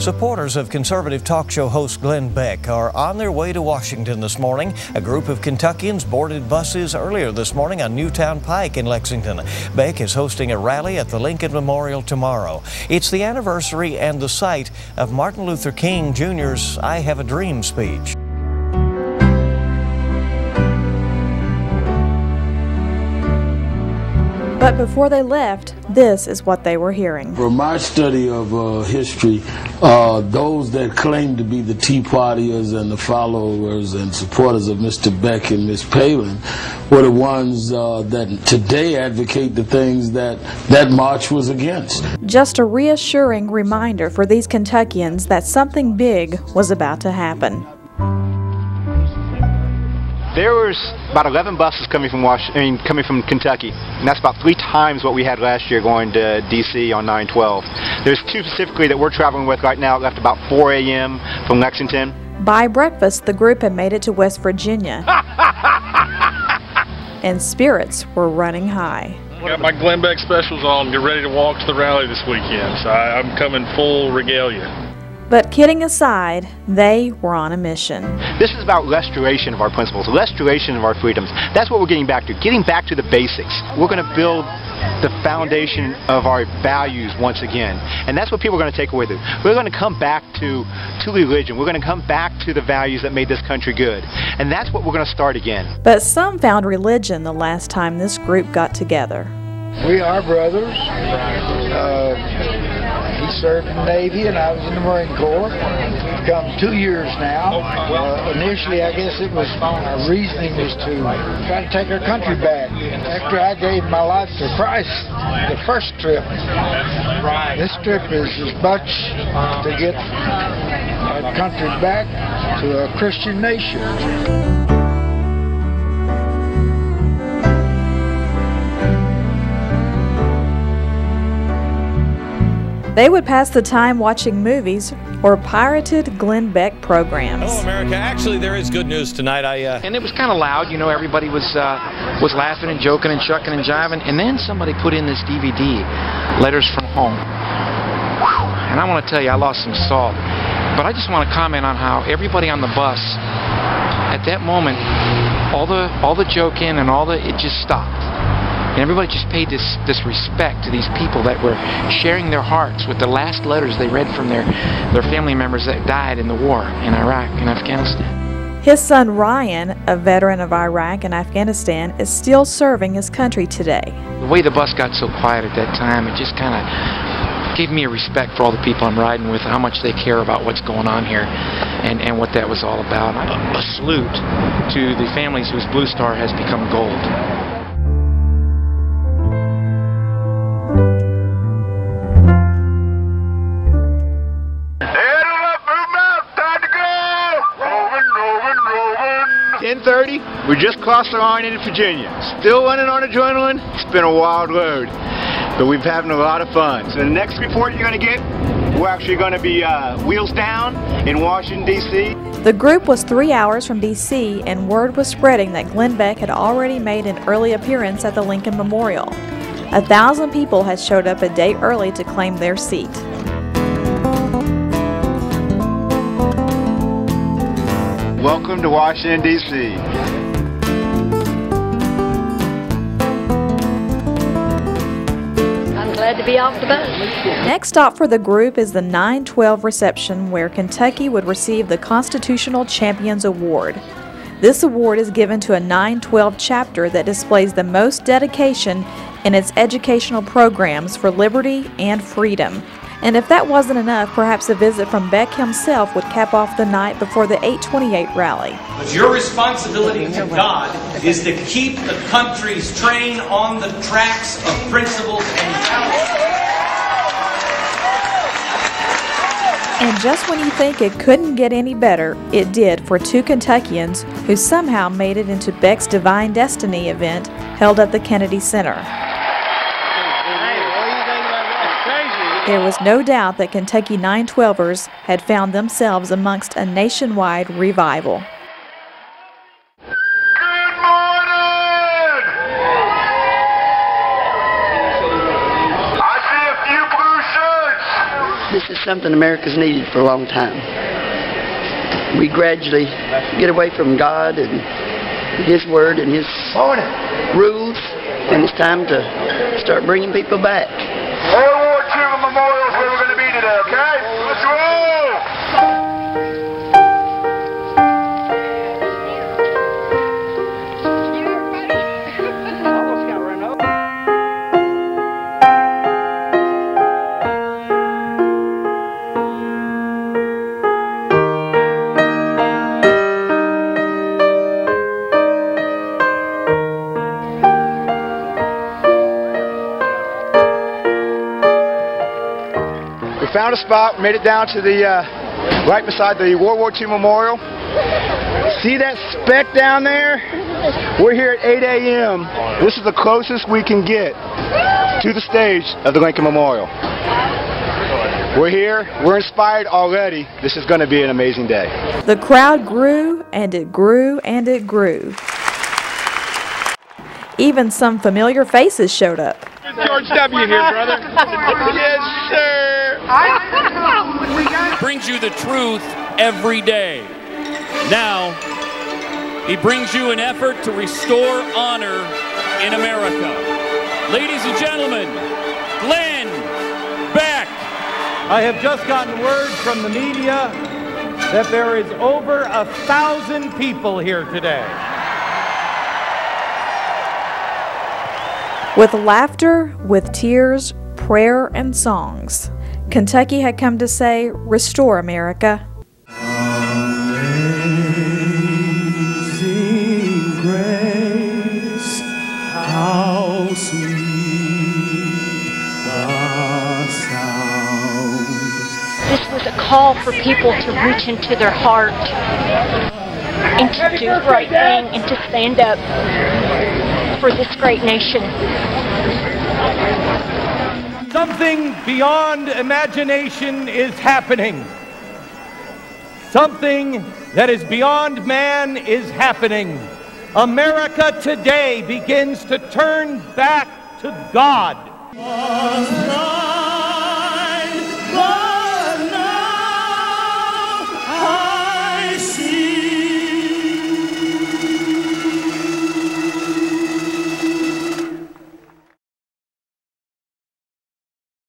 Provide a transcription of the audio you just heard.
Supporters of conservative talk show host Glenn Beck are on their way to Washington this morning. A group of Kentuckians boarded buses earlier this morning on Newtown Pike in Lexington. Beck is hosting a rally at the Lincoln Memorial tomorrow. It's the anniversary and the site of Martin Luther King Jr.'s I Have a Dream speech. But before they left, this is what they were hearing. From my study of history, those that claim to be the Tea Partiers and the followers and supporters of Mr. Beck and Miss Palin were the ones that today advocate the things that that march was against. Just a reassuring reminder for these Kentuckians that something big was about to happen. There was about 11 buses coming from Kentucky, and that's about 3 times what we had last year going to D.C. on 9/12. There's 2 specifically that we're traveling with right now. It left about 4 a.m. from Lexington. By breakfast, the group had made it to West Virginia, and spirits were running high. Got my Glenn Beck specials on, get ready to walk to the rally this weekend, so I'm coming full regalia. But kidding aside, they were on a mission. This is about restoration of our principles, restoration of our freedoms. That's what we're getting back to the basics. We're going to build the foundation of our values once again. And that's what people are going to take away with it. We're going to come back to religion. We're going to come back to the values that made this country good. And that's what we're going to start again. But some found religion the last time this group got together. We are brothers. He served in the Navy and I was in the Marine Corps. It's come 2 years now. Initially, I guess it was, our reasoning was to try to take our country back. After I gave my life to Christ, the first trip, this trip is as much to get our country back to a Christian nation. They would pass the time watching movies or pirated Glenn Beck programs. Hello, America. Actually, there is good news tonight. And it was kind of loud, you know. Everybody was laughing and joking and shucking and jiving. And then somebody put in this DVD, Letters from Home. And I want to tell you, I lost some salt. But I just want to comment on how everybody on the bus, at that moment, all the joking and it just stopped. And everybody just paid this respect to these people that were sharing their hearts with the last letters they read from their family members that died in the war in Iraq and Afghanistan. His son Ryan, a veteran of Iraq and Afghanistan, is still serving his country today. The way the bus got so quiet at that time, it just kind of gave me a respect for all the people I'm riding with, how much they care about what's going on here and what that was all about. A salute to the families whose Blue Star has become gold. We just crossed the line into Virginia. Still running on adrenaline. It's been a wild road, but we've having a lot of fun. So the next report you're going to get, we're actually going to be wheels down in Washington, D.C. The group was 3 hours from D.C. and word was spreading that Glenn Beck had already made an early appearance at the Lincoln Memorial. 1,000 people had showed up a day early to claim their seat. Welcome to Washington, D.C. I'm glad to be off the bus. Next stop for the group is the 9/12 reception, where Kentucky would receive the Constitutional Champions Award. This award is given to a 9/12 chapter that displays the most dedication in its educational programs for liberty and freedom. And if that wasn't enough, perhaps a visit from Beck himself would cap off the night before the 828 rally. But your responsibility to God is to keep the country's train on the tracks of principles and values. And just when you think it couldn't get any better, it did for 2 Kentuckians who somehow made it into Beck's Divine Destiny event held at the Kennedy Center. There was no doubt that Kentucky 9/12ers had found themselves amongst a nationwide revival. Good morning! I see a few blue shirts. This is something America's needed for a long time. We gradually get away from God and His Word and His rules, and it's time to start bringing people back. World War II Memorial is where we're going to be today, okay? Let's roll! Found a spot, made it down to the right beside the World War II Memorial. See that speck down there? We're here at 8 a.m. This is the closest we can get to the stage of the Lincoln Memorial. We're here, we're inspired already. This is going to be an amazing day. The crowd grew and it grew and it grew. Even some familiar faces showed up. George W. here, brother. Yes, sir. Brings you the truth every day. Now, he brings you an effort to restore honor in America. Ladies and gentlemen, Glenn Beck. I have just gotten word from the media that there is over 1,000 people here today. With laughter, with tears, prayer, and songs, Kentucky had come to say, "Restore America." Amazing grace, how sweet the sound. This was a call for people to reach into their heart and to do the right thing and to stand up for this great nation. Something beyond imagination is happening. Something that is beyond man is happening. America today begins to turn back to God.